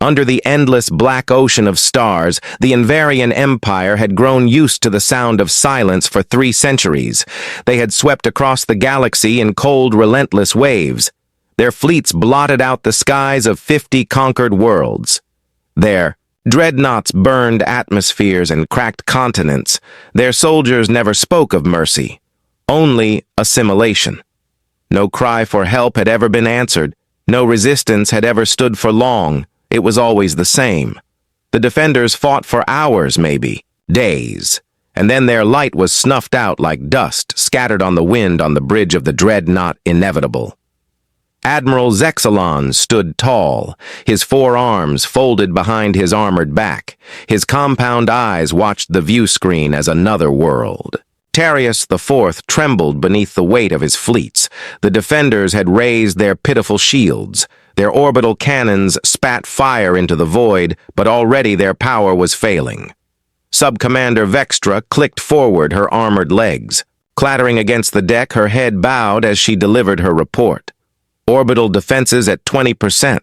Under the endless black ocean of stars, the Invarian Empire had grown used to the sound of silence for 3 centuries. They had swept across the galaxy in cold, relentless waves. Their fleets blotted out the skies of 50 conquered worlds. Their dreadnoughts burned atmospheres and cracked continents. Their soldiers never spoke of mercy, only assimilation. No cry for help had ever been answered. No resistance had ever stood for long. It was always the same. The defenders fought for hours, maybe, days, and then their light was snuffed out like dust scattered on the wind on the bridge of the dreadnought Inevitable. Admiral Zexalon stood tall, his 4 arms folded behind his armored back. His compound eyes watched the view screen as another world. Tarius IV trembled beneath the weight of his fleets. The defenders had raised their pitiful shields. Their orbital cannons spat fire into the void, but already their power was failing. Sub-Commander Vextra clicked forward her armored legs. Clattering against the deck, her head bowed as she delivered her report. Orbital defenses at 20%.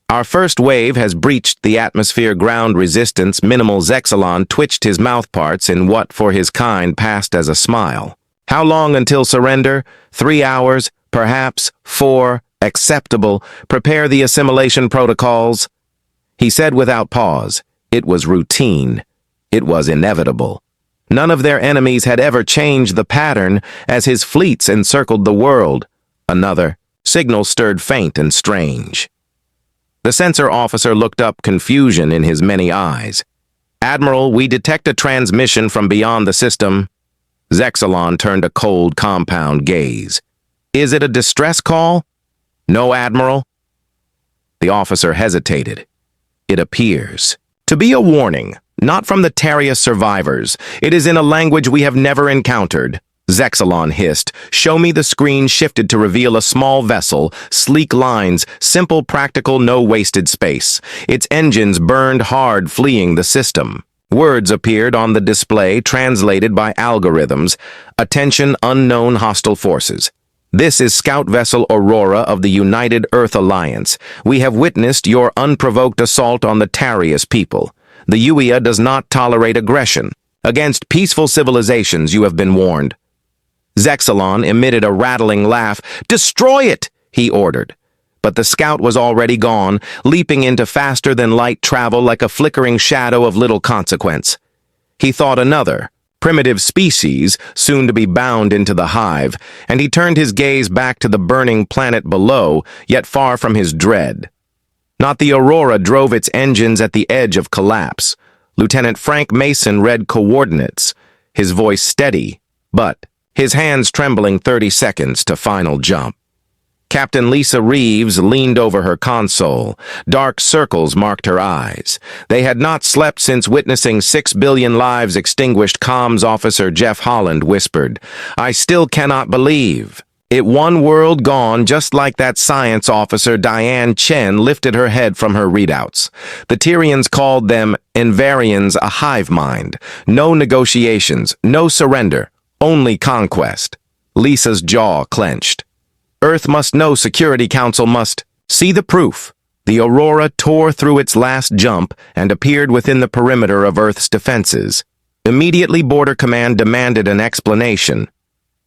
Our first wave has breached the atmosphere ground resistance. Minimal Zexalon twitched his mouthparts in what for his kind passed as a smile. How long until surrender? 3 hours? Perhaps 4? Acceptable. Prepare the assimilation protocols. He said without pause. It was routine. It was inevitable. None of their enemies had ever changed the pattern as his fleets encircled the world. Another signal stirred faint and strange. The sensor officer looked up, confusion in his many eyes. Admiral, we detect a transmission from beyond the system. Zexalon turned a cold, compound gaze. Is it a distress call? No, Admiral. The officer hesitated. It appears to be a warning, not from the Tarius survivors. It is in a language we have never encountered. Zexalon hissed. Show me the screen shifted to reveal a small vessel, sleek lines, simple, practical, no wasted space. Its engines burned hard, fleeing the system. Words appeared on the display, translated by algorithms. Attention, unknown hostile forces. This is Scout Vessel Aurora of the United Earth Alliance. We have witnessed your unprovoked assault on the Tarius people. The UEA does not tolerate aggression. Against peaceful civilizations, you have been warned. Zexalon emitted a rattling laugh. Destroy it, he ordered. But the scout was already gone, leaping into faster-than-light travel like a flickering shadow of little consequence. He thought another, primitive species, soon to be bound into the hive, and he turned his gaze back to the burning planet below, yet far from his dread. Not the Aurora drove its engines at the edge of collapse. Lieutenant Frank Mason read coordinates, his voice steady, but his hands trembling 30 seconds to final jump. Captain Lisa Reeves leaned over her console. Dark circles marked her eyes. They had not slept since witnessing 6 billion lives extinguished. Comms officer Jeff Holland whispered, I still cannot believe. It one world gone, just like that science officer Diane Chen lifted her head from her readouts. The Tyrians called them Invarians a hive mind. No negotiations, no surrender. Only conquest. Lisa's jaw clenched. Earth must know, Security Council must see the proof. The Aurora tore through its last jump and appeared within the perimeter of Earth's defenses. Immediately, Border Command demanded an explanation.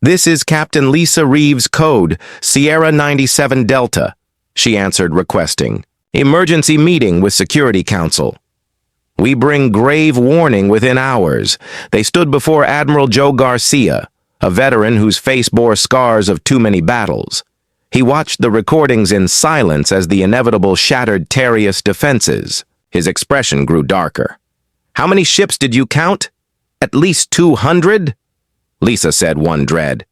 This is Captain Lisa Reeves' code, Sierra 97 Delta, she answered, requesting. Emergency meeting with Security Council. We bring grave warning within hours. They stood before Admiral Joe Garcia, a veteran whose face bore scars of too many battles. He watched the recordings in silence as the Inevitable shattered Tarius defenses. His expression grew darker. How many ships did you count? At least 200? Lisa said, one dread.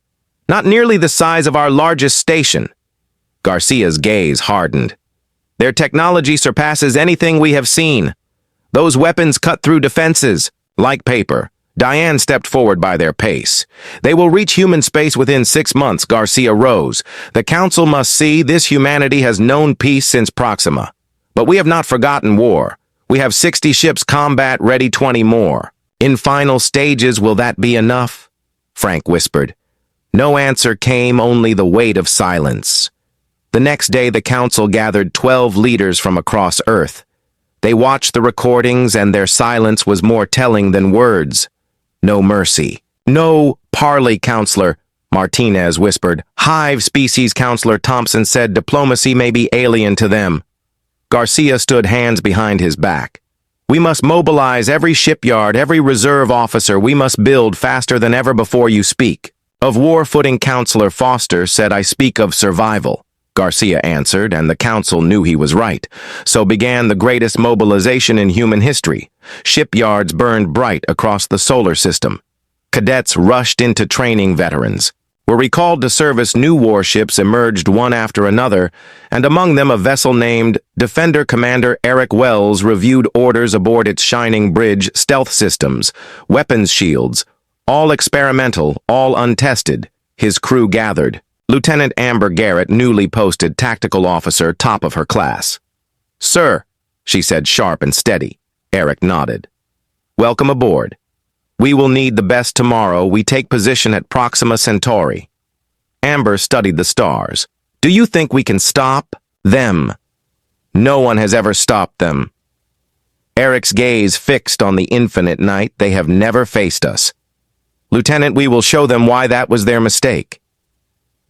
Not nearly the size of our largest station. Garcia's gaze hardened. Their technology surpasses anything we have seen. Those weapons cut through defenses, like paper. Diane stepped forward by their pace. They will reach human space within 6 months, Garcia rose. The Council must see this humanity has known peace since Proxima. But we have not forgotten war. We have 60 ships combat ready, 20 more. In final stages, will that be enough? Frank whispered. No answer came, only the weight of silence. The next day, the Council gathered 12 leaders from across Earth. They watched the recordings, and their silence was more telling than words. No mercy. No parley, Counselor, Martinez whispered. Hive Species Counselor Thompson said diplomacy may be alien to them. Garcia stood, hands behind his back. We must mobilize every shipyard, every reserve officer. We must build faster than ever before you speak. Of war footing, Counselor Foster said, I speak of survival. Garcia answered, and the council knew he was right. So began the greatest mobilization in human history. Shipyards burned bright across the solar system. Cadets rushed into training veterans. Were recalled to service. New warships emerged one after another, and among them a vessel named Defender. Commander Eric Wells reviewed orders aboard its Shining Bridge stealth systems, weapons shields, all experimental, all untested. His crew gathered. Lieutenant Amber Garrett, newly posted tactical officer, top of her class. Sir, she said, sharp and steady. Eric nodded. Welcome aboard. We will need the best tomorrow. We take position at Proxima Centauri. Amber studied the stars. Do you think we can stop them? No one has ever stopped them. Eric's gaze fixed on the infinite night. They have never faced us. Lieutenant, we will show them why that was their mistake.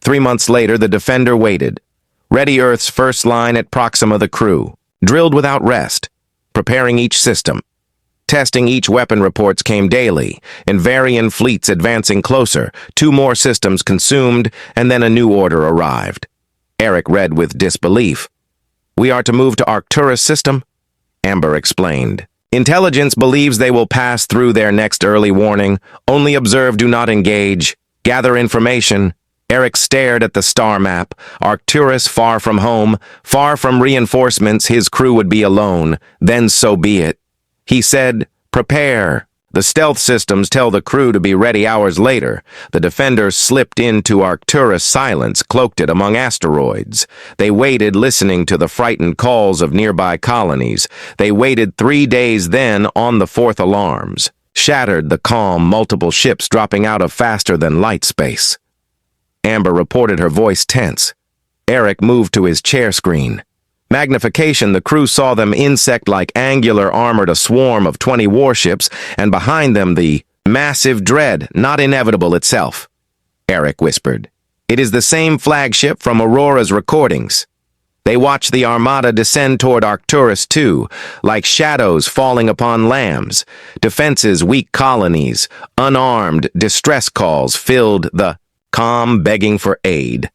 3 months later, the Defender waited. Ready Earth's first line at Proxima. The crew drilled without rest, preparing each system. Testing each weapon. Reports came daily, Invarian fleets advancing closer, 2 more systems consumed, and then a new order arrived. Eric read with disbelief. We are to move to Arcturus system? Amber explained. Intelligence believes they will pass through their next early warning. Only observe, do not engage. Gather information. Eric stared at the star map. Arcturus, far from home, far from reinforcements. His crew would be alone. Then so be it. He said, prepare. The stealth systems tell the crew to be ready hours later. The Defenders slipped into Arcturus. Silence cloaked it among asteroids. They waited, listening to the frightened calls of nearby colonies. They waited 3 days, then, on the 4th alarms. Shattered the calm, multiple ships dropping out of faster-than-light space. Amber reported, her voice tense. Eric moved to his chair screen. Magnification, the crew saw them, insect-like, angular, armored, a swarm of 20 warships, and behind them the massive dread, not inevitable itself. Eric whispered. It is the same flagship from Aurora's recordings. They watched the armada descend toward Arcturus too, like shadows falling upon lambs. Defenses, weak colonies, unarmed, distress calls filled the calm, begging for aid.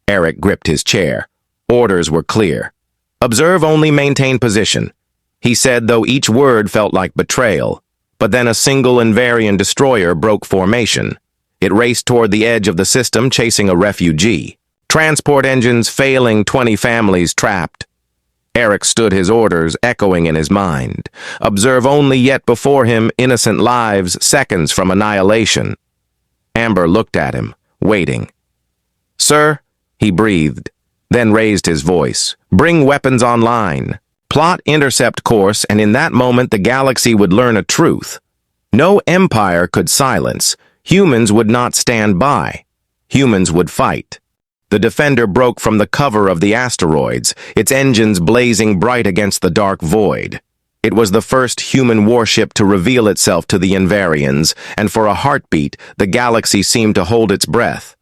Eric gripped his chair. Orders were clear. Observe only, maintain position, he said, though each word felt like betrayal. But then a single Invarian destroyer broke formation. It raced toward the edge of the system, chasing a refugee. Transport engines failing, 20 families trapped. Eric stood, his orders echoing in his mind. Observe only, yet before him, innocent lives, seconds from annihilation. Amber looked at him, waiting. Sir, he breathed, then raised his voice. Bring weapons online. Plot intercept course, and in that moment the galaxy would learn a truth. No empire could silence. Humans would not stand by. Humans would fight. The Defender broke from the cover of the asteroids, its engines blazing bright against the dark void. It was the first human warship to reveal itself to the Invarians, and for a heartbeat, the galaxy seemed to hold its breath.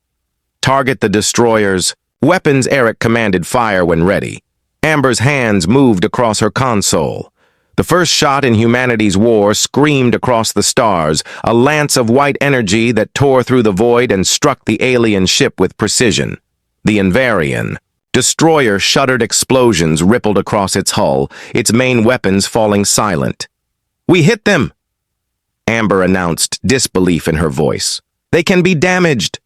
Target the destroyers. Weapons, Eric commanded. Fire when ready. Amber's hands moved across her console. The first shot in humanity's war screamed across the stars, a lance of white energy that tore through the void and struck the alien ship with precision. The Invarian destroyer shuddered. Explosions rippled across its hull, its main weapons falling silent. We hit them, Amber announced, disbelief in her voice. They can be damaged.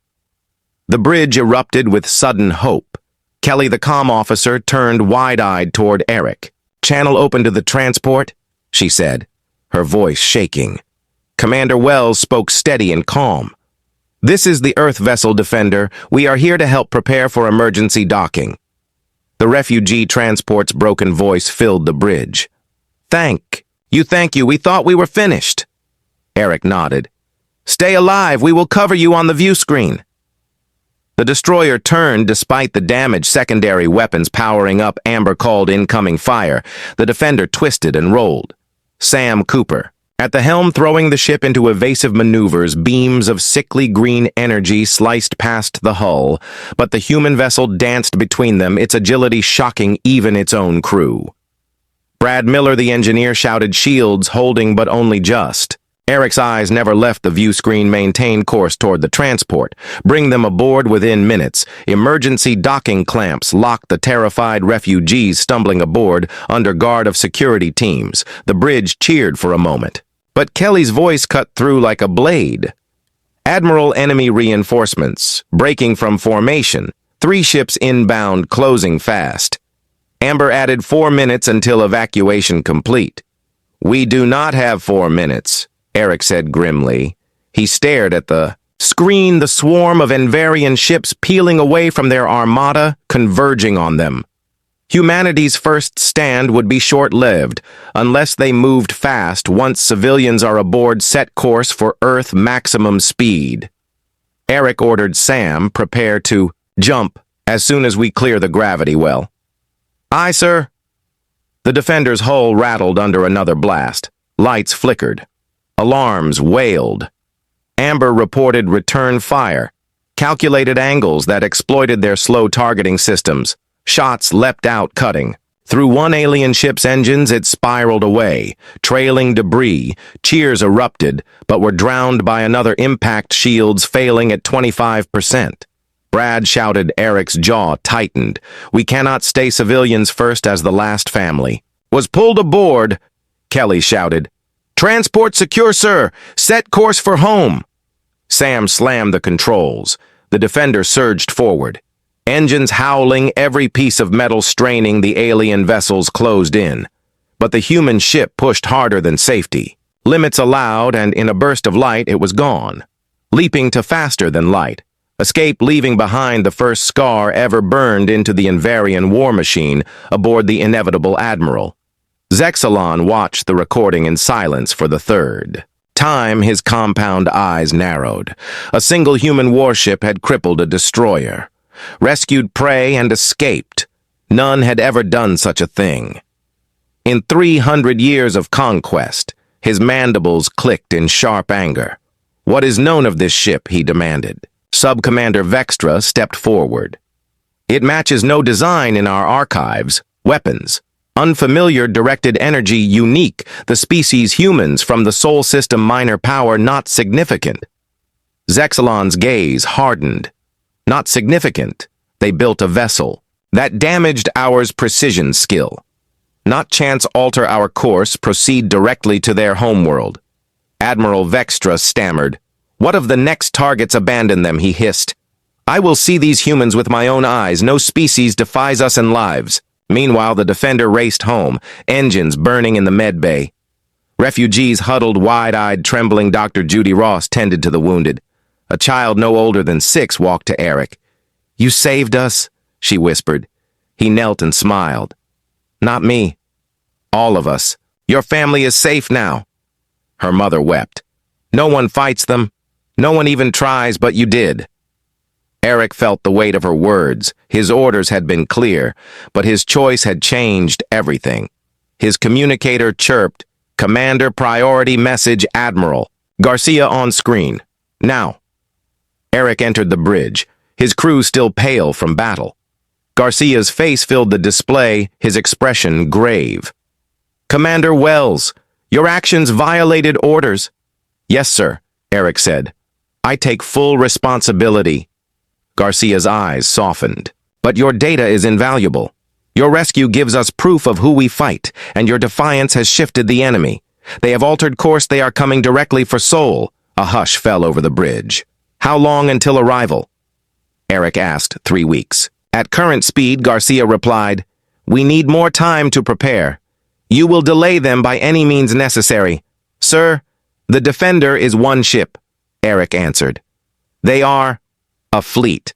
The bridge erupted with sudden hope. Kelly, the comm officer, turned wide-eyed toward Eric. Channel open to the transport, she said, her voice shaking. Commander Wells spoke steady and calm. This is the Earth vessel, Defender. We are here to help prepare for emergency docking. The refugee transport's broken voice filled the bridge. Thank you. We thought we were finished. Eric nodded. Stay alive. We will cover you on the view screen. The destroyer turned despite the damaged secondary weapons powering up. Amber called incoming fire. The defender twisted and rolled. Sam Cooper, at the helm, throwing the ship into evasive maneuvers. Beams of sickly green energy sliced past the hull, but the human vessel danced between them, its agility shocking even its own crew. Brad Miller, the engineer, shouted, "Shields holding, but only just." Eric's eyes never left the view screen. "Maintain course toward the transport. Bring them aboard within minutes." Emergency docking clamps locked the terrified refugees stumbling aboard under guard of security teams. The bridge cheered for a moment, but Kelly's voice cut through like a blade. "Admiral, enemy reinforcements. Breaking from formation. 3 ships inbound, closing fast." Amber added, 4 minutes until evacuation complete." "We do not have 4 minutes. Eric said grimly. He stared at the screen, the swarm of Envarian ships peeling away from their armada, converging on them. Humanity's first stand would be short-lived, unless they moved fast. Once civilians are aboard, set course for Earth maximum speed. Eric ordered Sam, "Prepare to jump as soon as we clear the gravity well." "Aye, sir." The Defender's hull rattled under another blast. Lights flickered. Alarms wailed. Amber reported return fire, calculated angles that exploited their slow targeting systems. Shots leapt out, cutting. Through one alien ship's engines, it spiraled away, trailing debris. Cheers erupted, but were drowned by another. Impact shields failing at 25%. Brad shouted. Eric's jaw tightened. "We cannot stay civilians first as the last family." "Was pulled aboard," Kelly shouted. "Transport secure, sir. Set course for home." Sam slammed the controls. The Defender surged forward. Engines howling, every piece of metal straining. The alien vessels closed in. But the human ship pushed harder than safety. Limits allowed, and in a burst of light it was gone. Leaping to faster than light. Escape, leaving behind the first scar ever burned into the Envarian war machine aboard the inevitable Admiral. Zexalon watched the recording in silence for the third time. His compound eyes narrowed. A single human warship had crippled a destroyer, rescued prey, and escaped. None had ever done such a thing. In 300 years of conquest, his mandibles clicked in sharp anger. "What is known of this ship?" he demanded. Sub-Commander Vextra stepped forward. "It matches no design in our archives. Weapons. Unfamiliar directed energy, unique. The species humans from the Sol System, minor power, not significant." Zexalon's gaze hardened. "Not significant. They built a vessel that damaged ours precision skill. Not chance alter our course, proceed directly to their homeworld." Admiral Vextra stammered. "What of the next targets? Abandon them," he hissed. "I will see these humans with my own eyes. No species defies us in lives." Meanwhile, the Defender raced home, engines burning in the med bay. Refugees huddled, wide-eyed, trembling. Dr. Judy Ross tended to the wounded. A child no older than 6 walked to Eric. "You saved us," she whispered. He knelt and smiled. "Not me. All of us. Your family is safe now." Her mother wept. "No one fights them. No one even tries, but you did." Eric felt the weight of her words. His orders had been clear, but his choice had changed everything. His communicator chirped, "Commander, priority message, Admiral. Garcia on screen. Now." Eric entered the bridge, his crew still pale from battle. Garcia's face filled the display, his expression grave. "Commander Wells, your actions violated orders." "Yes, sir," Eric said. "I take full responsibility." Garcia's eyes softened. "But your data is invaluable. Your rescue gives us proof of who we fight, and your defiance has shifted the enemy. They have altered course. They are coming directly for Sol." A hush fell over the bridge. "How long until arrival?" Eric asked. 3 weeks. At current speed, Garcia replied. "We need more time to prepare. You will delay them by any means necessary." "Sir, the Defender is one ship," Eric answered. "They are a fleet."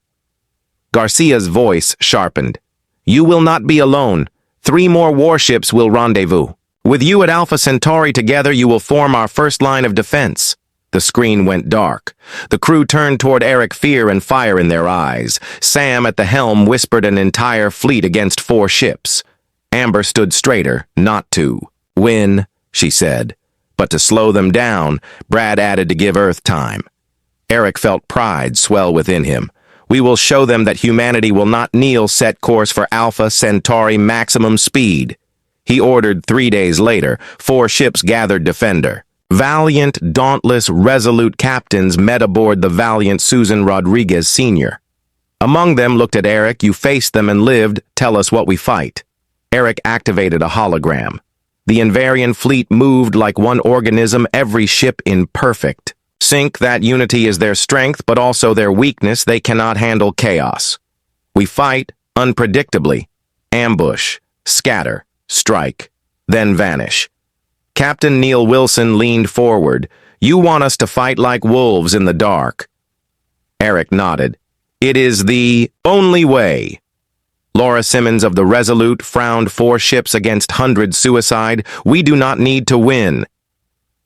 Garcia's voice sharpened. "You will not be alone. 3 more warships will rendezvous. With you at Alpha Centauri together, you will form our first line of defense." The screen went dark. The crew turned toward Eric, fear and fire in their eyes. Sam at the helm whispered an entire fleet against 4 ships. Amber stood straighter, not to win, she said, but to slow them down. Brad added to give Earth time. Eric felt pride swell within him. We will show them that humanity will not kneel. Set course for Alpha Centauri maximum speed. He ordered. 3 days later, 4 ships gathered Defender. Valiant, dauntless, resolute captains met aboard the valiant Susan Rodriguez Sr. Among them looked at Eric. You faced them and lived. Tell us what we fight. Eric activated a hologram. The Invarian fleet moved like one organism, every ship in perfect sync. That unity is their strength, but also their weakness. They cannot handle chaos. We fight unpredictably. Ambush, scatter, strike, then vanish. Captain Neil Wilson leaned forward. You want us to fight like wolves in the dark? Eric nodded. It is the only way. Laura Simmons of the Resolute frowned. 4 ships against hundreds. Suicide. We do not need to win.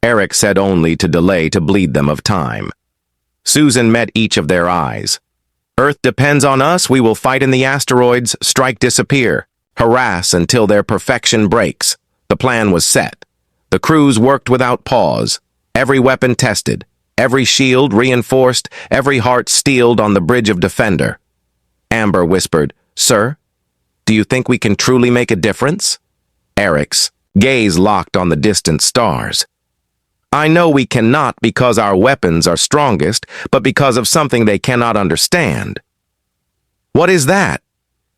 Eric said only to delay, to bleed them of time. Susan met each of their eyes. Earth depends on us. We will fight in the asteroids, strike, disappear, harass until their perfection breaks. The plan was set. The crews worked without pause. Every weapon tested, every shield reinforced, every heart steeled on the bridge of Defender. Amber whispered, Sir, do you think we can truly make a difference? Eric's gaze locked on the distant stars. I know we cannot because our weapons are strongest, but because of something they cannot understand. What is that?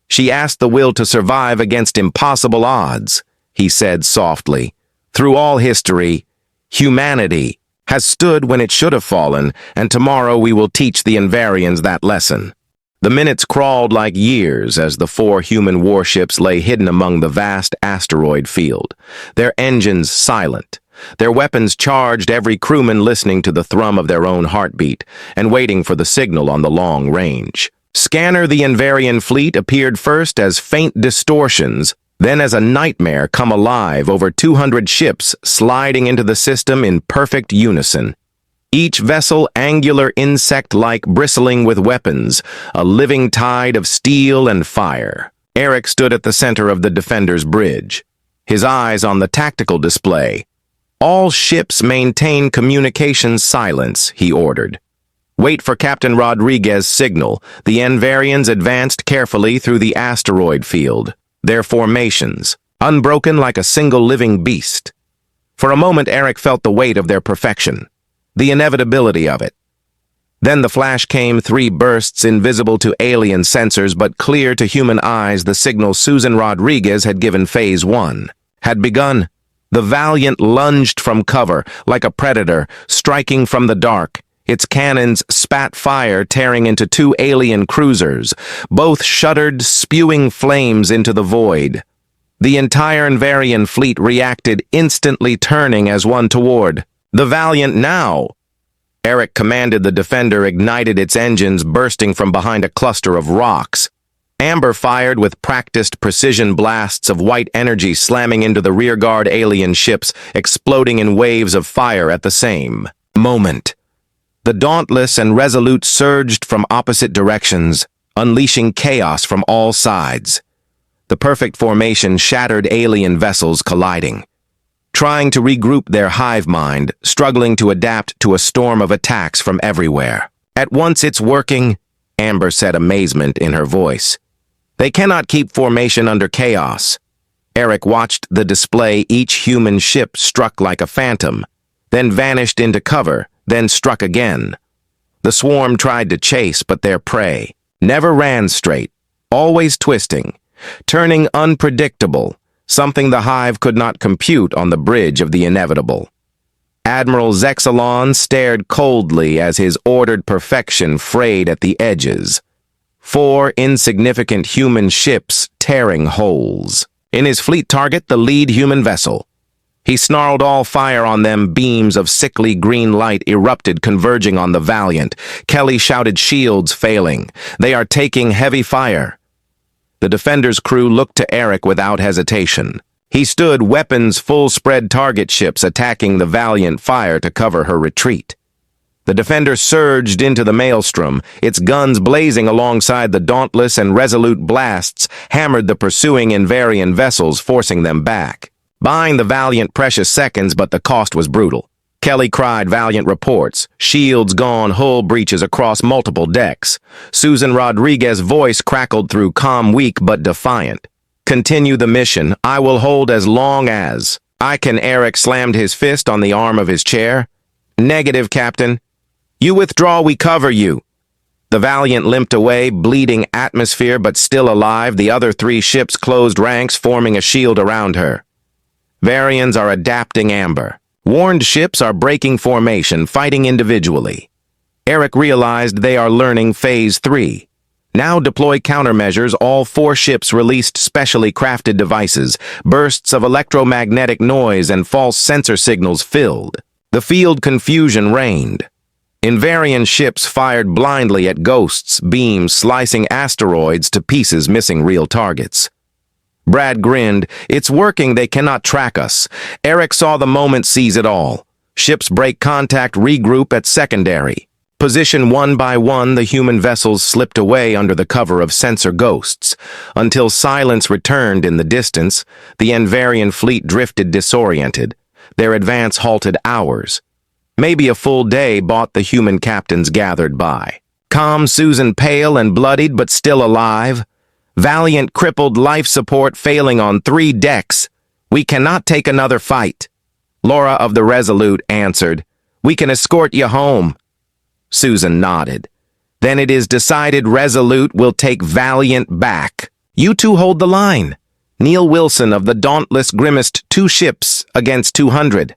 She asked. The will to survive against impossible odds, he said softly. Through all history, humanity has stood when it should have fallen, and tomorrow we will teach the Invarians that lesson. The minutes crawled like years as the 4 human warships lay hidden among the vast asteroid field, their engines silent, their weapons charged, every crewman listening to the thrum of their own heartbeat and waiting for the signal on the long range. Scanner. The Invarian fleet appeared first as faint distortions, then as a nightmare come alive. Over 200 ships sliding into the system in perfect unison. Each vessel angular insect-like, bristling with weapons, a living tide of steel and fire. Eric stood at the center of the Defender's bridge, his eyes on the tactical display. All ships maintain communication silence, he ordered. Wait for Captain Rodriguez's signal. The Invarians advanced carefully through the asteroid field, their formations, unbroken like a single living beast. For a moment, Eric felt the weight of their perfection, the inevitability of it. Then the flash came. 3 bursts, invisible to alien sensors but clear to human eyes. The signal Susan Rodriguez had given. Phase 1 had begun. The Valiant lunged from cover like a predator, striking from the dark. Its cannons spat fire, tearing into 2 alien cruisers. Both shuddered, spewing flames into the void. The entire Invarian fleet reacted, instantly turning as one toward the Valiant. Now! Eric commanded. The Defender ignited its engines, bursting from behind a cluster of rocks. Amber fired with practiced precision blasts of white energy, slamming into the rearguard alien ships, exploding in waves of fire at the same moment. The Dauntless and Resolute surged from opposite directions, unleashing chaos from all sides. The perfect formation shattered, alien vessels colliding, trying to regroup their hive mind, struggling to adapt to a storm of attacks from everywhere. At once. It's working, Amber said, amazement in her voice. They cannot keep formation under chaos. Eric watched the display. Each human ship struck like a phantom, then vanished into cover, then struck again. The swarm tried to chase, but their prey never ran straight, always twisting, turning unpredictable, something the hive could not compute on the bridge of the inevitable. Admiral Zexalon stared coldly as his ordered perfection frayed at the edges. 4 insignificant human ships tearing holes in his fleet target, the lead human vessel. He snarled all fire on them. Beams of sickly green light erupted, converging on the Valiant. Kelly shouted, shields failing. They are taking heavy fire. The Defender's crew looked to Eric without hesitation. He stood, weapons full spread, target ships attacking the Valiant fire to cover her retreat. The Defender surged into the maelstrom, its guns blazing alongside the dauntless and resolute blasts hammered the pursuing Invarian vessels, forcing them back. Buying the Valiant precious seconds, but the cost was brutal. Kelly cried valiant reports, shields gone, hull breaches across multiple decks. Susan Rodriguez's voice crackled through calm, weak but defiant. Continue the mission. I will hold as long as I can. Eric slammed his fist on the arm of his chair. Negative, Captain. You withdraw, we cover you. The Valiant limped away, bleeding atmosphere but still alive. The other 3 ships closed ranks, forming a shield around her. Varians are adapting amber. Warned ships are breaking formation, fighting individually. Eric realized they are learning Phase 3. Now deploy countermeasures. All 4 ships released specially crafted devices. Bursts of electromagnetic noise and false sensor signals filled. The field confusion reigned. Invarian ships fired blindly at ghosts, beams slicing asteroids to pieces, missing real targets. Brad grinned. It's working, they cannot track us. Eric saw the moment seize it all. Ships break contact, regroup at secondary. Position one by one, the human vessels slipped away under the cover of sensor ghosts. Until silence returned in the distance, the Invarian fleet drifted disoriented. Their advance halted hours. Maybe a full day bought the human captains gathered by. Calm Susan, pale and bloodied but still alive. Valiant crippled, life support failing on 3 decks. We cannot take another fight. Laura of the Resolute answered, We can escort you home. Susan nodded. Then it is decided. Resolute will take Valiant back. You 2 hold the line. Neil Wilson of the Dauntless grimaced, 2 ships against 200.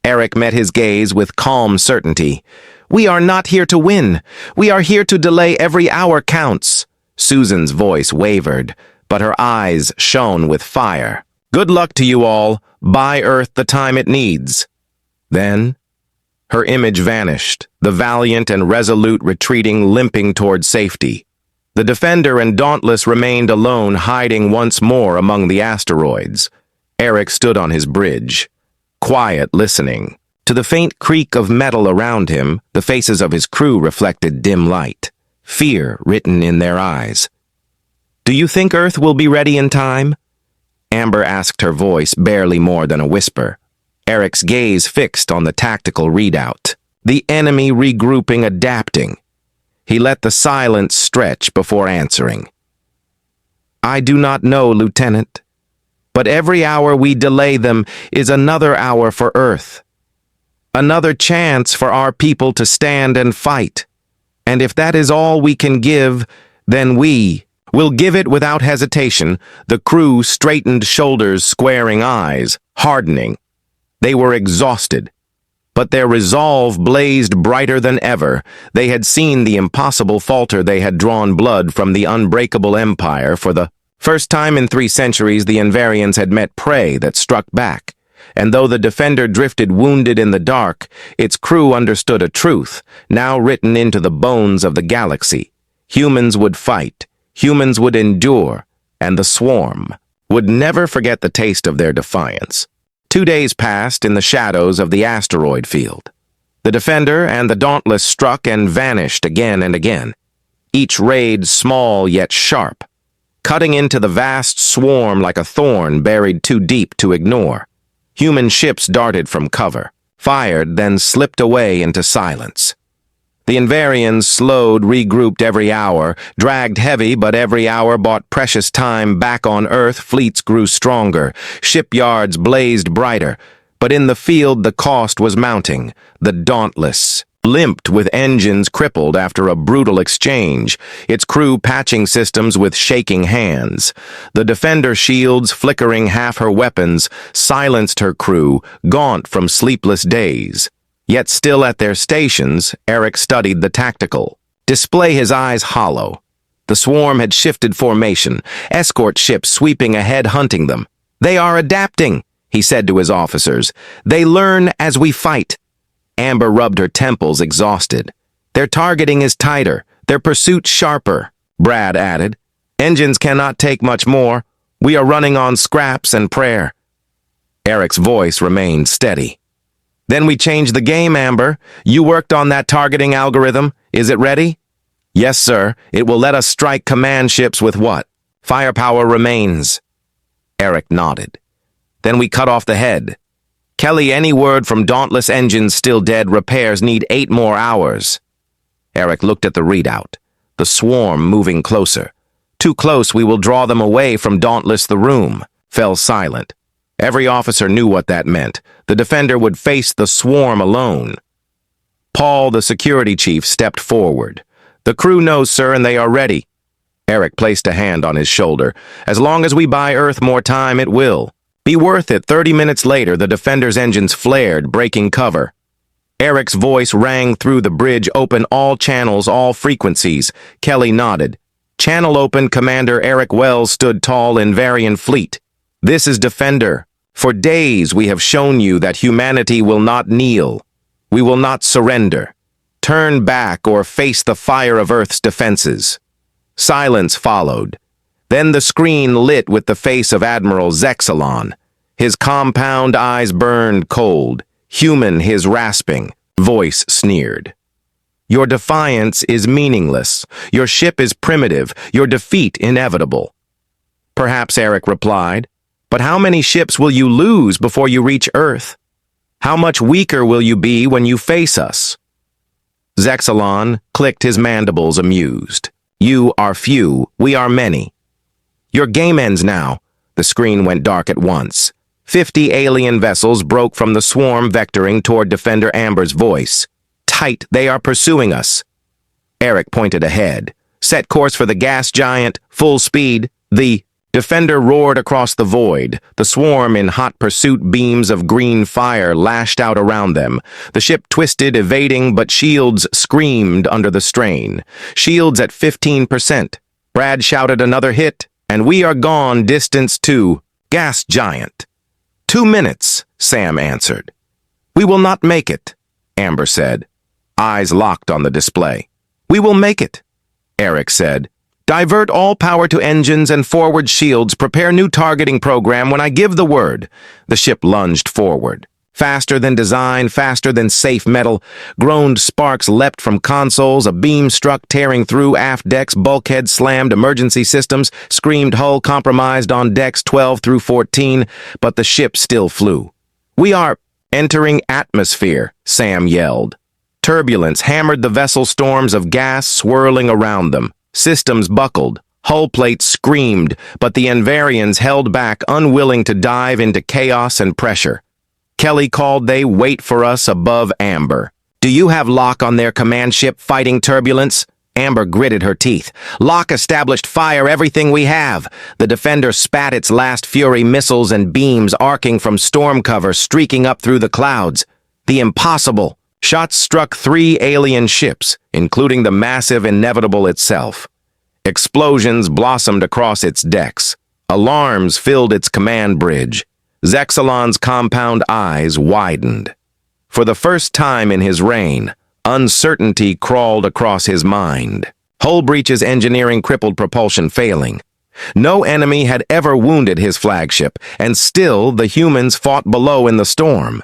Eric met his gaze with calm certainty. We are not here to win. We are here to delay. Every hour counts. Susan's voice wavered, but her eyes shone with fire. Good luck to you all. Buy Earth the time it needs. Then, her image vanished, the Valiant and Resolute retreating, limping toward safety. The Defender and Dauntless remained alone, hiding once more among the asteroids. Eric stood on his bridge, quiet, listening. To the faint creak of metal around him, the faces of his crew reflected dim light, fear written in their eyes. Do you think Earth will be ready in time? Amber asked, her voice barely more than a whisper. Eric's gaze fixed on the tactical readout. The enemy regrouping, adapting. He let the silence stretch before answering. I do not know, Lieutenant. But every hour we delay them is another hour for Earth. Another chance for our people to stand and fight. And if that is all we can give, then we will give it without hesitation. The crew straightened shoulders, squaring eyes, hardening. They were exhausted, but their resolve blazed brighter than ever. They had seen the impossible falter. They had drawn blood from the unbreakable empire. For the first time in 3 centuries, the Invarians had met prey that struck back. And though the Defender drifted wounded in the dark, its crew understood a truth, now written into the bones of the galaxy. Humans would fight, humans would endure, and the Swarm would never forget the taste of their defiance. 2 days passed in the shadows of the asteroid field. The Defender and the Dauntless struck and vanished again and again, each raid small yet sharp, cutting into the vast swarm like a thorn buried too deep to ignore. Human ships darted from cover, fired, then slipped away into silence. The Invarians slowed, regrouped every hour, dragged heavy, but every hour bought precious time back on Earth. Fleets grew stronger, shipyards blazed brighter, but in the field the cost was mounting. The Dauntless limped with engines crippled after a brutal exchange, its crew patching systems with shaking hands. The Defender shields, flickering half her weapons, silenced her crew, gaunt from sleepless days. Yet still at their stations, Eric studied the tactical display, his eyes hollow. The Swarm had shifted formation, escort ships sweeping ahead, hunting them. They are adapting, he said to his officers. They learn as we fight. Amber rubbed her temples, exhausted. Their targeting is tighter, their pursuit sharper, Brad added. Engines cannot take much more. We are running on scraps and prayer. Eric's voice remained steady. Then we change the game, Amber. You worked on that targeting algorithm. Is it ready? Yes, sir. It will let us strike command ships with what? Firepower remains. Eric nodded. Then we cut off the head. Kelly, any word from Dauntless engines still dead? Repairs need 8 more hours. Eric looked at the readout. The swarm moving closer. Too close, we will draw them away from Dauntless. The room fell silent. Every officer knew what that meant. The defender would face the swarm alone. Paul, the security chief, stepped forward. The crew knows, sir, and they are ready. Eric placed a hand on his shoulder. As long as we buy Earth more time, it will. Be worth it. 30 minutes later, the defender's engines flared, breaking cover. Eric's voice rang through the bridge. Open all channels, all frequencies. Kelly nodded. Channel open. Commander Eric Wells stood tall in Varian fleet. This is Defender. For days we have shown you that humanity will not kneel. We will not surrender. Turn back or face the fire of Earth's defenses. Silence followed. Then the screen lit with the face of Admiral Zexalon. His compound eyes burned cold. Human, his rasping voice sneered. Your defiance is meaningless. Your ship is primitive. Your defeat inevitable. Perhaps, Eric replied. But how many ships will you lose before you reach Earth? How much weaker will you be when you face us? Zexalon clicked his mandibles, amused. You are few, we are many. Your game ends now. The screen went dark at once. 50 alien vessels broke from the swarm, vectoring toward Defender Amber's voice. Tight, they are pursuing us. Eric pointed ahead. Set course for the gas giant, full speed. The Defender roared across the void. The swarm, in hot pursuit, beams of green fire lashed out around them. The ship twisted, evading, but shields screamed under the strain. Shields at 15%. Brad shouted another hit, and we are gone. Distance to gas giant. 2 minutes, Sam answered. We will not make it, Amber said. Eyes locked on the display. We will make it, Eric said. Divert all power to engines and forward shields. Prepare new targeting program when I give the word. The ship lunged forward. Faster than design, faster than safe metal. Groaned sparks leapt from consoles. A beam struck, tearing through aft decks. Bulkheads slammed. Emergency systems screamed. Hull compromised on decks 12 through 14, but the ship still flew. We are entering atmosphere, Sam yelled. Turbulence hammered the vessel, storms of gas swirling around them. Systems buckled. Hull plates screamed, but the Envarians held back, unwilling to dive into chaos and pressure. Kelly called, they wait for us above Amber. Do you have Locke on their command ship fighting turbulence? Amber gritted her teeth. Locke established fire everything we have. The Defender spat its last fury, missiles and beams arcing from storm cover, streaking up through the clouds. The impossible. Shots struck 3 alien ships, including the massive Inevitable itself. Explosions blossomed across its decks. Alarms filled its command bridge. Zexalon's compound eyes widened. For the first time in his reign, uncertainty crawled across his mind. Hull breaches, engineering, crippled propulsion failing. No enemy had ever wounded his flagship, and still the humans fought below in the storm.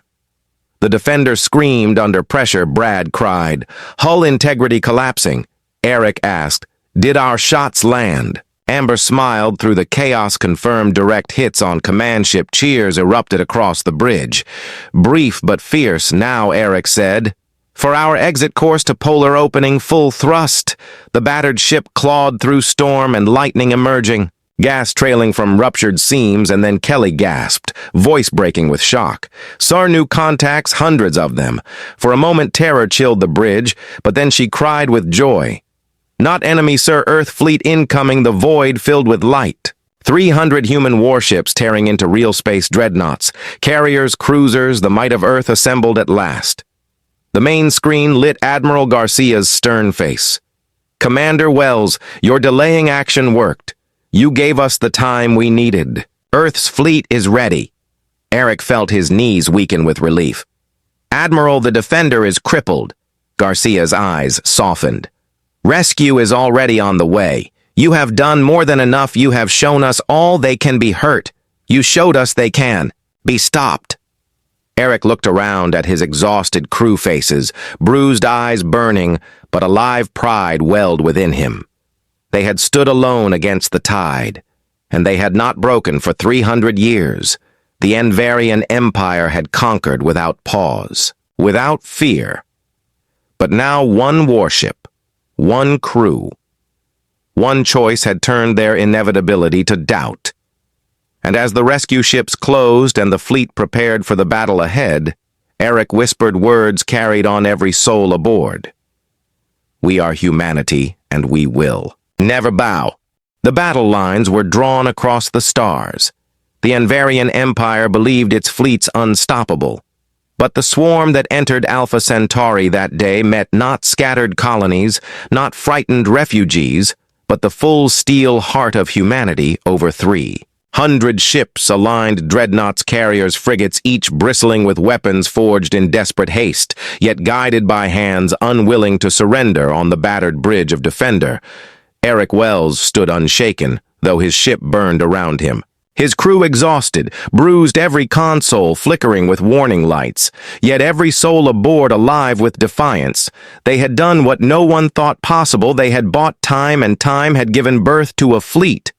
The Defender screamed under pressure. Brad cried. Hull integrity collapsing. Eric asked, did our shots land? Amber smiled through the chaos. Confirmed direct hits on command ship. Cheers erupted across the bridge. Brief but fierce. Now, Eric said. For our exit course to polar opening, full thrust. The battered ship clawed through storm and lightning emerging. Gas trailing from ruptured seams, and then Kelly gasped, voice breaking with shock. Saw new contacts, hundreds of them. For a moment terror chilled the bridge, but then she cried with joy. Not enemy, sir. Earth fleet incoming. The void filled with light. 300 human warships tearing into real space dreadnoughts. Carriers, cruisers, the might of Earth assembled at last. The main screen lit Admiral Garcia's stern face. Commander Wells, your delaying action worked. You gave us the time we needed. Earth's fleet is ready. Eric felt his knees weaken with relief. Admiral, the Defender is crippled. Garcia's eyes softened. Rescue is already on the way. You have done more than enough. You have shown us all they can be hurt. You showed us they can be stopped. Eric looked around at his exhausted crew faces, bruised eyes burning, but a live pride welled within him. They had stood alone against the tide, and they had not broken for 300 years. The Envarian Empire had conquered without pause, without fear. But now one warship, one crew, one choice had turned their inevitability to doubt. And as the rescue ships closed and the fleet prepared for the battle ahead, Eric whispered words carried on every soul aboard. "We are humanity, and we will never bow." The battle lines were drawn across the stars. The Envarian Empire believed its fleets unstoppable. But the swarm that entered Alpha Centauri that day met not scattered colonies, not frightened refugees, but the full steel heart of humanity over 300 ships aligned dreadnoughts, carriers, frigates, each bristling with weapons forged in desperate haste, yet guided by hands unwilling to surrender on the battered bridge of Defender. Eric Wells stood unshaken, though his ship burned around him. His crew exhausted, bruised, every console flickering with warning lights, yet every soul aboard alive with defiance. They had done what no one thought possible. They had bought time, and time had given birth to a fleet.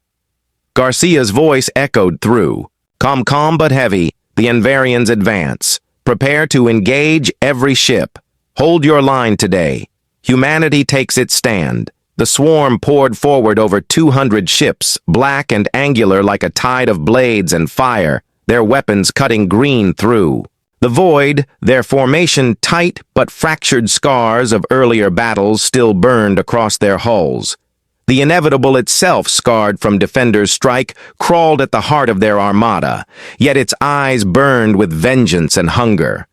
Garcia's voice echoed through. Calm but heavy, the Envarians advance. Prepare to engage every ship. Hold your line today. Humanity takes its stand. The swarm poured forward over 200 ships, black and angular like a tide of blades and fire, their weapons cutting green through. The void, their formation tight but fractured scars of earlier battles still burned across their hulls. The inevitable itself, scarred from Defender's strike, crawled at the heart of their armada, yet its eyes burned with vengeance and hunger.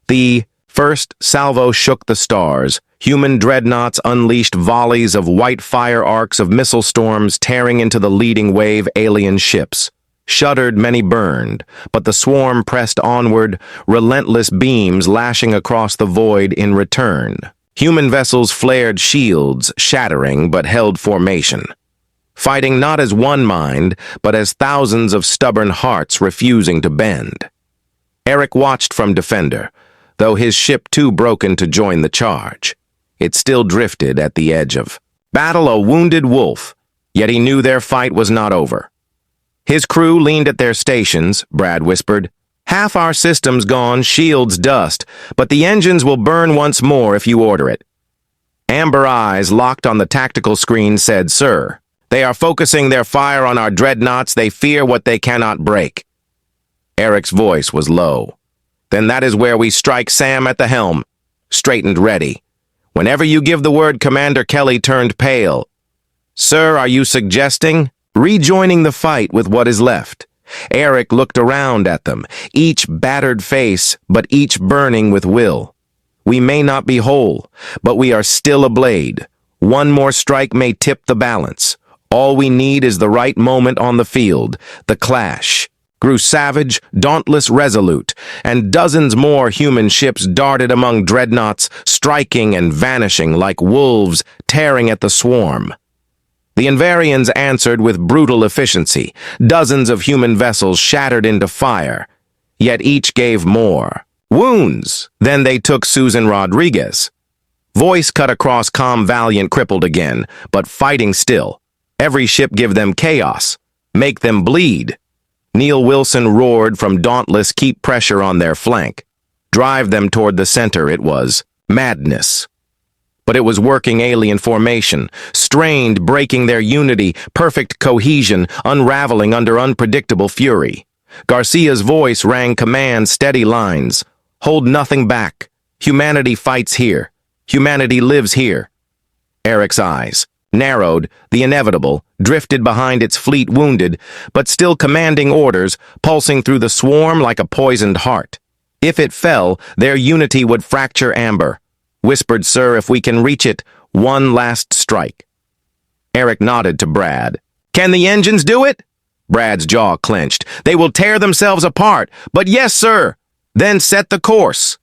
The first salvo shook the stars. Human dreadnoughts unleashed volleys of white fire arcs of missile storms tearing into the leading wave alien ships. Shuddered, many burned, but the swarm pressed onward, relentless beams lashing across the void in return. Human vessels flared shields, shattering but held formation. Fighting not as one mind, but as thousands of stubborn hearts refusing to bend. Eric watched from Defender, though his ship too broken to join the charge. It still drifted at the edge of battle, a wounded wolf, yet he knew their fight was not over. His crew leaned at their stations, Brad whispered. "Half our system's gone, shields dust, but the engines will burn once more if you order it." Amber eyes locked on the tactical screen said, "Sir, they are focusing their fire on our dreadnoughts. They fear what they cannot break." Eric's voice was low. "Then that is where we strike. Sam at the helm, straightened ready. Whenever you give the word," Commander Kelly turned pale. "Sir, are you suggesting rejoining the fight with what is left?" Eric looked around at them, each battered face, but each burning with will. "We may not be whole, but we are still a blade. One more strike may tip the balance. All we need is the right moment on the field. The clash grew savage, dauntless, resolute, and dozens more human ships darted among dreadnoughts, striking and vanishing like wolves tearing at the swarm. The Envarians answered with brutal efficiency. Dozens of human vessels shattered into fire, yet each gave more wounds than they took. Susan Rodriguez. Voice cut across comm. "Valiant crippled again, but fighting still. Every ship give them chaos. Make them bleed." Neil Wilson roared from Dauntless. "Keep pressure on their flank. Drive them toward the center." It was madness. But it was working. Alien formation, strained, breaking their unity, perfect cohesion, unraveling under unpredictable fury. Garcia's voice rang command, steady lines. "Hold nothing back. Humanity fights here. Humanity lives here." Eric's eyes narrowed. The inevitable drifted behind its fleet, wounded, but still commanding orders, pulsing through the swarm like a poisoned heart. If it fell, their unity would fracture. Amber whispered, "Sir, if we can reach it, one last strike." Eric nodded to Brad. "Can the engines do it?" Brad's jaw clenched. "They will tear themselves apart, but yes, sir." "Then set the course,"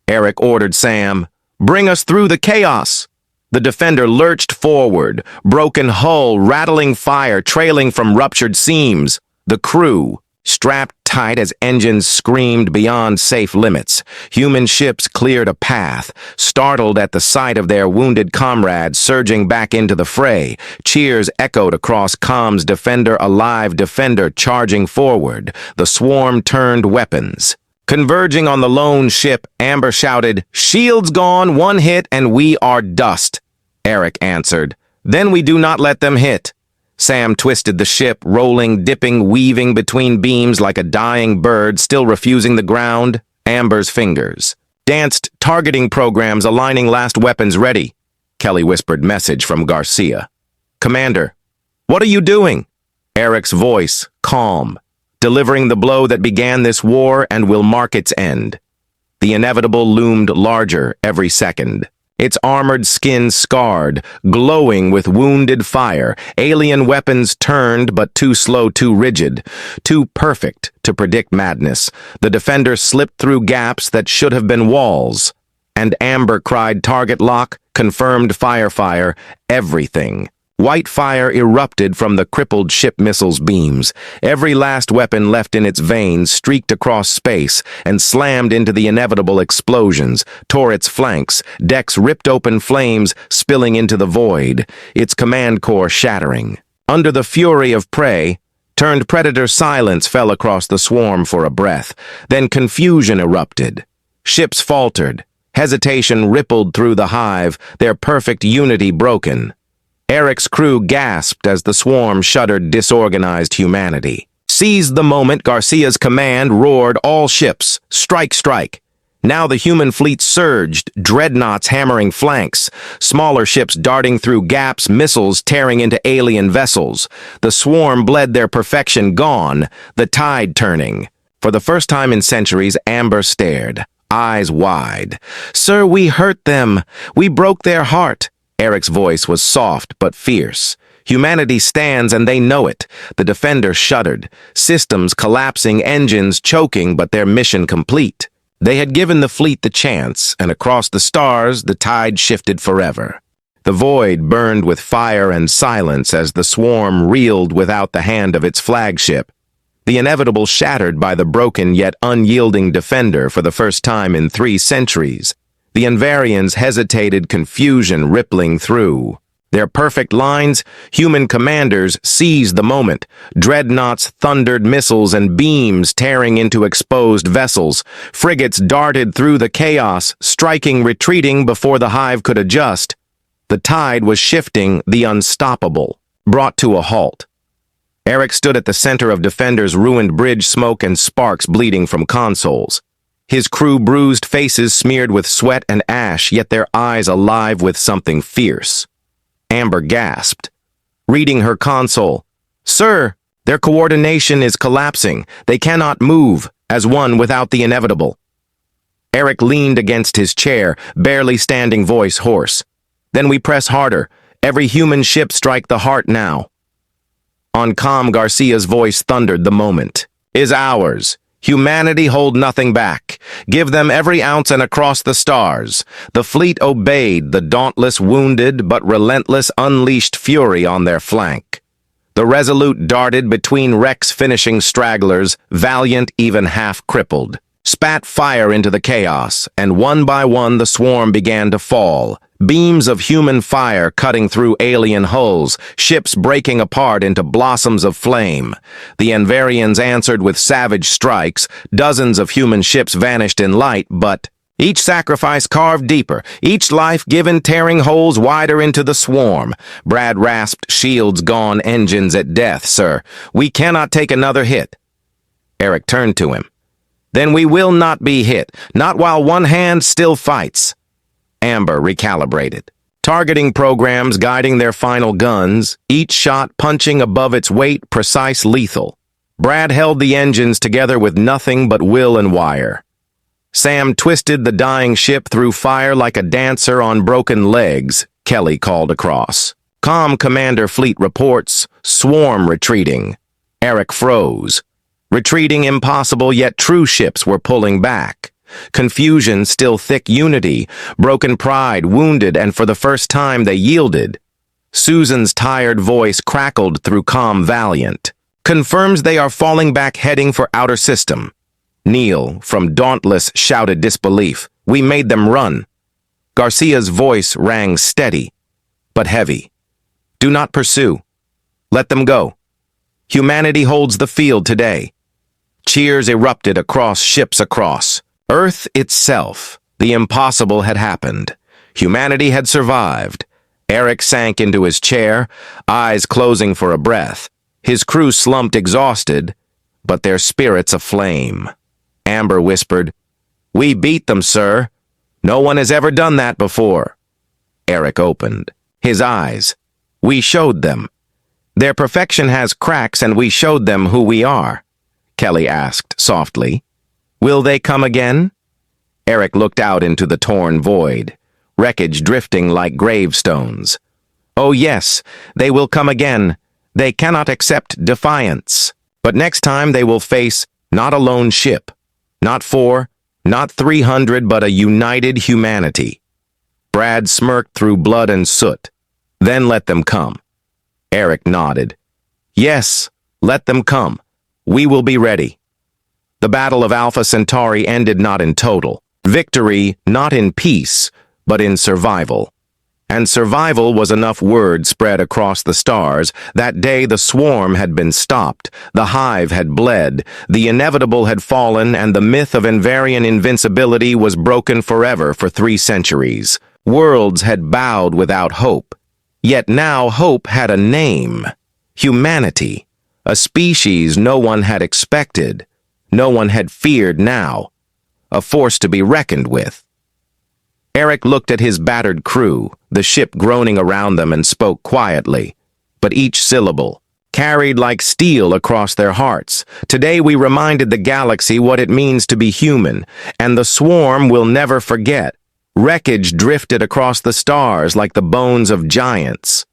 Eric ordered Sam. "Bring us through the chaos." The Defender lurched forward, broken hull, rattling fire trailing from ruptured seams. The crew strapped tight as engines screamed beyond safe limits. Human ships cleared a path, startled at the sight of their wounded comrades surging back into the fray. Cheers echoed across comms. Defender alive, defender charging forward. The swarm turned weapons. Converging on the lone ship, Amber shouted, "Shields gone, one hit, and we are dust." Eric answered, "Then we do not let them hit." Sam twisted the ship, rolling, dipping, weaving between beams like a dying bird, still refusing the ground. Amber's fingers danced, targeting programs, aligning last weapons ready. Kelly whispered message from Garcia. "Commander, what are you doing?" Eric's voice, calm, delivering the blow that began this war and will mark its end. The inevitable loomed larger every second. Its armored skin scarred, glowing with wounded fire. Alien weapons turned, but too slow, too rigid, too perfect to predict madness. The defender slipped through gaps that should have been walls. And Amber cried target lock, confirmed fire, everything. White fire erupted from the crippled ship missile's beams. Every last weapon left in its veins streaked across space and slammed into the inevitable explosions, tore its flanks, decks ripped open, flames spilling into the void, its command core shattering. Under the fury of prey, turned predator silence fell across the swarm for a breath. Then confusion erupted. Ships faltered. Hesitation rippled through the hive, their perfect unity broken. Eric's crew gasped as the swarm shuddered disorganized humanity. Seized the moment, Garcia's command roared, "All ships, strike, strike." Now the human fleet surged, dreadnoughts hammering flanks, smaller ships darting through gaps, missiles tearing into alien vessels. The swarm bled their perfection gone, the tide turning. For the first time in centuries, Amber stared, eyes wide. "Sir, we hurt them. We broke their heart." Eric's voice was soft but fierce. Humanity stands and they know it. The defender shuddered. Systems collapsing, engines choking, but their mission complete. They had given the fleet the chance, and across the stars the tide shifted forever. The void burned with fire and silence as the swarm reeled without the hand of its flagship. The inevitable shattered by the broken yet unyielding defender for the first time in 3 centuries. The Invarians hesitated, confusion rippling through. Their perfect lines, human commanders seized the moment. Dreadnoughts thundered, missiles and beams tearing into exposed vessels. Frigates darted through the chaos, striking, retreating before the hive could adjust. The tide was shifting, the unstoppable, brought to a halt. Eric stood at the center of Defender's ruined bridge, smoke and sparks bleeding from consoles. His crew bruised, faces smeared with sweat and ash, yet their eyes alive with something fierce. Amber gasped, reading her console. "Sir, their coordination is collapsing. They cannot move, as one without the inevitable." Eric leaned against his chair, barely standing, voice hoarse. "Then we press harder. Every human ship strike the heart now." On comm, Garcia's voice thundered, "The moment is ours. Humanity, hold nothing back. Give them every ounce and across the stars." The fleet obeyed, the dauntless wounded but relentless unleashed fury on their flank. The Resolute darted between wrecks, finishing stragglers, valiant, even half-crippled. Spat fire into the chaos, and one by one the swarm began to fall. Beams of human fire cutting through alien hulls, ships breaking apart into blossoms of flame. The Invarians answered with savage strikes. Dozens of human ships vanished in light, but each sacrifice carved deeper, each life given tearing holes wider into the swarm. Brad rasped, "Shields gone, engines at death, sir. We cannot take another hit." Eric turned to him. "Then we will not be hit, not while one hand still fights." Amber recalibrated. Targeting programs guiding their final guns, each shot punching above its weight, precise, lethal. Brad held the engines together with nothing but will and wire. Sam twisted the dying ship through fire like a dancer on broken legs, Kelly called across. "Comm, Commander, fleet reports. Swarm retreating." Eric froze. Retreating impossible, yet true ships were pulling back. Confusion, still thick unity, broken pride, wounded, and for the first time they yielded. Susan's tired voice crackled through comm, valiant. Confirms they are falling back heading for outer system. Neil, from Dauntless, shouted disbelief. We made them run. Garcia's voice rang steady, but heavy. Do not pursue. Let them go. Humanity holds the field today. Cheers erupted across ships across. Earth itself. The impossible had happened. Humanity had survived. Eric sank into his chair, eyes closing for a breath. His crew slumped exhausted, but their spirits aflame. Amber whispered, We beat them, sir. No one has ever done that before. Eric opened. His eyes. We showed them. Their perfection has cracks and we showed them who we are. Kelly asked softly. Will they come again? Eric looked out into the torn void, wreckage drifting like gravestones. Oh yes, they will come again. They cannot accept defiance. But next time they will face not a lone ship, not 4, not 300, but a united humanity. Brad smirked through blood and soot. Then let them come. Eric nodded. Yes, let them come. We will be ready. The Battle of Alpha Centauri ended not in total. Victory not in peace, but in survival. And survival was enough word spread across the stars. That day the swarm had been stopped, the hive had bled, the inevitable had fallen, and the myth of Invarian invincibility was broken forever for 3 centuries. Worlds had bowed without hope. Yet now hope had a name. Humanity. A species no one had expected. No one had feared now. A force to be reckoned with. Eric looked at his battered crew, the ship groaning around them, and spoke quietly, but each syllable carried like steel across their hearts. Today we reminded the galaxy what it means to be human, and the swarm will never forget. Wreckage drifted across the stars like the bones of giants.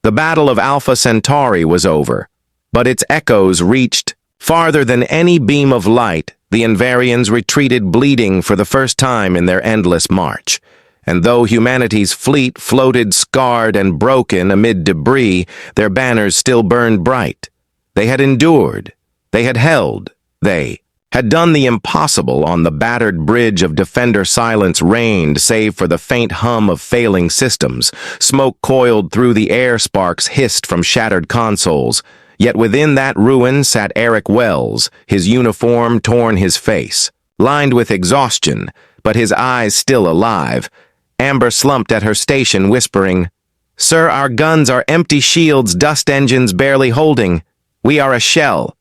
The Battle of Alpha Centauri was over, but its echoes reached farther than any beam of light. The Invarians retreated bleeding for the first time in their endless march. And though humanity's fleet floated scarred and broken amid debris, their banners still burned bright. They had endured. They had held. They had done the impossible. On the battered bridge of Defender silence reigned, save for the faint hum of failing systems. Smoke coiled through the air, sparks hissed from shattered consoles. Yet within that ruin sat Eric Wells, his uniform torn, his face lined with exhaustion, but his eyes still alive. Amber slumped at her station, whispering, Sir, our guns are empty shields, dust engines barely holding. We are a shell.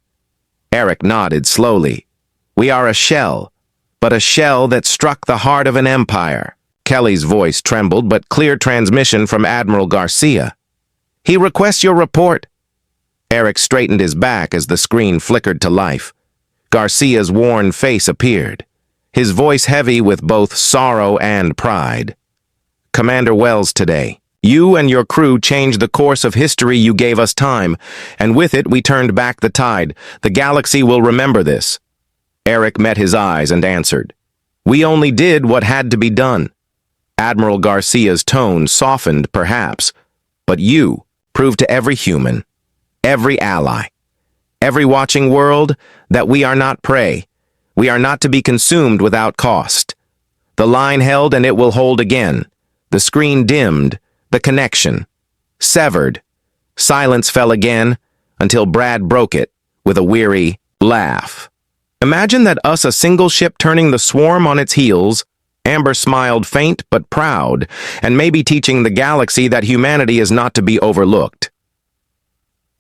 Eric nodded slowly. We are a shell, but a shell that struck the heart of an empire. Kelly's voice trembled, but clear transmission from Admiral Garcia. He requests your report. Eric straightened his back as the screen flickered to life. Garcia's worn face appeared, his voice heavy with both sorrow and pride. Commander Wells, today, you and your crew changed the course of history. You gave us time, and with it we turned back the tide. The galaxy will remember this. Eric met his eyes and answered, We only did what had to be done. Admiral Garcia's tone softened, perhaps, but you proved to every human, every ally, every watching world, that we are not prey. We are not to be consumed without cost. The line held, and it will hold again. The screen dimmed, the connection severed. Silence fell again, until Brad broke it with a weary laugh. Imagine that us, a single ship turning the swarm on its heels. Amber smiled, faint but proud, and maybe teaching the galaxy that humanity is not to be overlooked.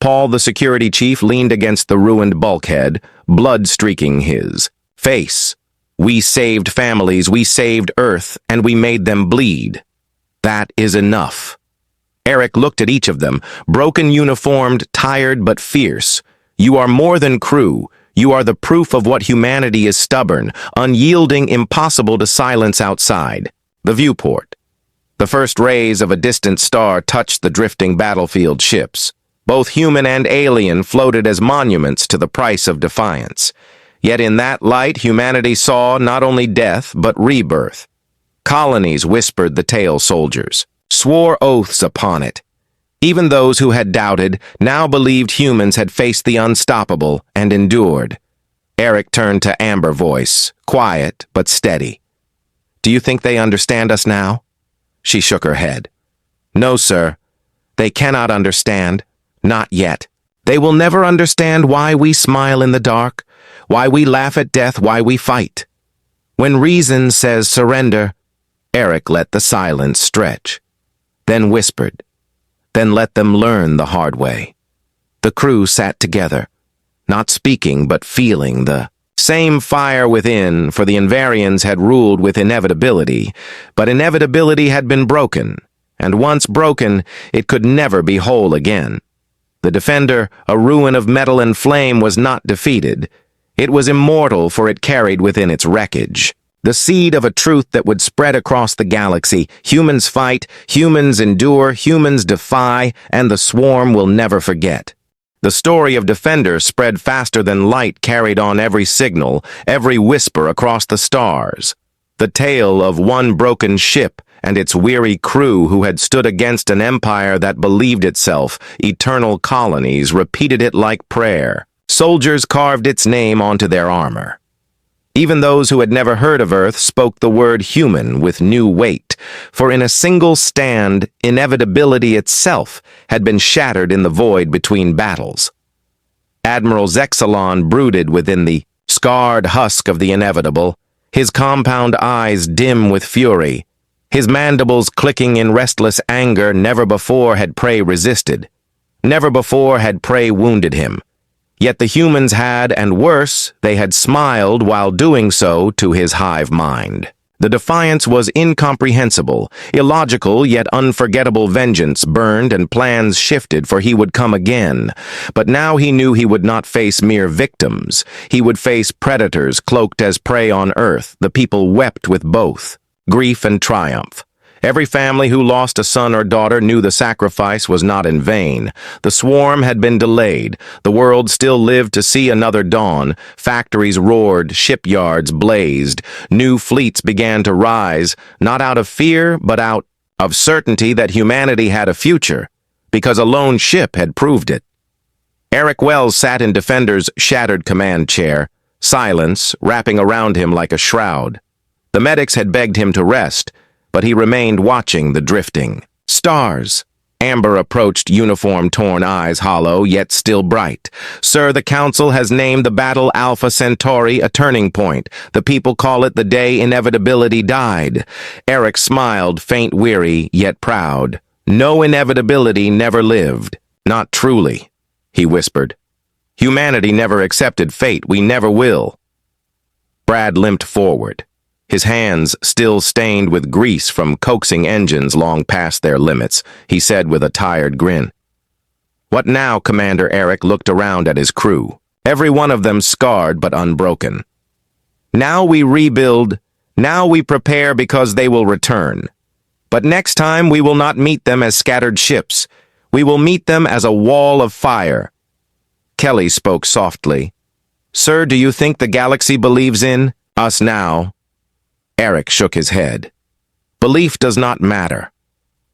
Paul, the security chief, leaned against the ruined bulkhead, blood streaking his face. We saved families, we saved Earth, and we made them bleed. That is enough. Eric looked at each of them, broken, uniformed, tired but fierce. You are more than crew. You are the proof of what humanity is: stubborn, unyielding, impossible to silence outside. The viewport. The first rays of a distant star touched the drifting battlefield ships. Both human and alien floated as monuments to the price of defiance. Yet in that light, humanity saw not only death, but rebirth. Colonies, whispered the tail soldiers, swore oaths upon it. Even those who had doubted now believed humans had faced the unstoppable and endured. Eric turned to Amber voice, quiet but steady. "Do you think they understand us now?" She shook her head. "No, sir. They cannot understand. Not yet. They will never understand why we smile in the dark, why we laugh at death, why we fight. When reason says surrender," Eric let the silence stretch, then whispered, "Then let them learn the hard way." The crew sat together, not speaking but feeling the same fire within, for the Invarians had ruled with inevitability, but inevitability had been broken, and once broken, it could never be whole again. The Defender, a ruin of metal and flame, was not defeated. It was immortal, for it carried within its wreckage the seed of a truth that would spread across the galaxy. Humans fight, humans endure, humans defy, and the swarm will never forget. The story of Defender spread faster than light carried on every signal, every whisper across the stars. The tale of one broken ship and its weary crew who had stood against an empire that believed itself eternal colonies repeated it like prayer. Soldiers carved its name onto their armor. Even those who had never heard of Earth spoke the word human with new weight, for in a single stand, inevitability itself had been shattered in the void between battles. Admiral Zexalon brooded within the scarred husk of the inevitable, his compound eyes dim with fury, his mandibles clicking in restless anger. Never before had prey resisted. Never before had prey wounded him. Yet the humans had, and worse, they had smiled while doing so to his hive mind. The defiance was incomprehensible, illogical yet unforgettable. Vengeance burned and plans shifted, for he would come again. But now he knew he would not face mere victims. He would face predators cloaked as prey on Earth. The people wept with both grief and triumph. Every family who lost a son or daughter knew the sacrifice was not in vain. The swarm had been delayed. The world still lived to see another dawn. Factories roared, shipyards blazed. New fleets began to rise, not out of fear, but out of certainty that humanity had a future, because a lone ship had proved it. Eric Wells sat in Defender's shattered command chair, silence wrapping around him like a shroud. The medics had begged him to rest, but he remained watching the drifting stars. Amber approached, uniform torn eyes hollow, yet still bright. "Sir, the Council has named the battle Alpha Centauri a turning point. The people call it the day inevitability died." Eric smiled, faint, weary, yet proud. "No inevitability never lived. Not truly," he whispered. "Humanity never accepted fate. We never will." Brad limped forward, his hands still stained with grease from coaxing engines long past their limits. He said with a tired grin. "What now, Commander?" Eric looked around at his crew, every one of them scarred but unbroken. "Now we rebuild. Now we prepare, because they will return. But next time we will not meet them as scattered ships. We will meet them as a wall of fire." Kelly spoke softly. "Sir, do you think the galaxy believes in us now?" Eric shook his head. "Belief does not matter.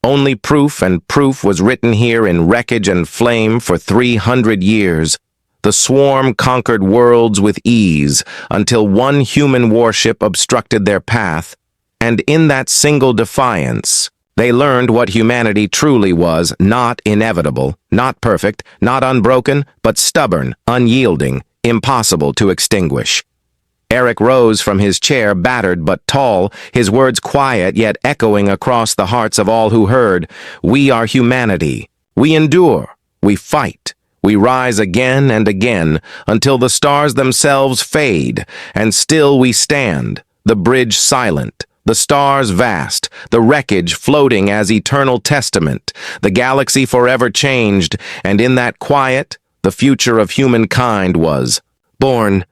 Only proof, and proof was written here in wreckage and flame for 300 years. The swarm conquered worlds with ease until one human warship obstructed their path, and in that single defiance, they learned what humanity truly was: not inevitable, not perfect, not unbroken, but stubborn, unyielding, impossible to extinguish." Eric rose from his chair, battered but tall, his words quiet yet echoing across the hearts of all who heard. "We are humanity. We endure. We fight. We rise again and again until the stars themselves fade, and still we stand, the bridge silent, the stars vast, the wreckage floating as eternal testament, the galaxy forever changed, and in that quiet, the future of humankind was born."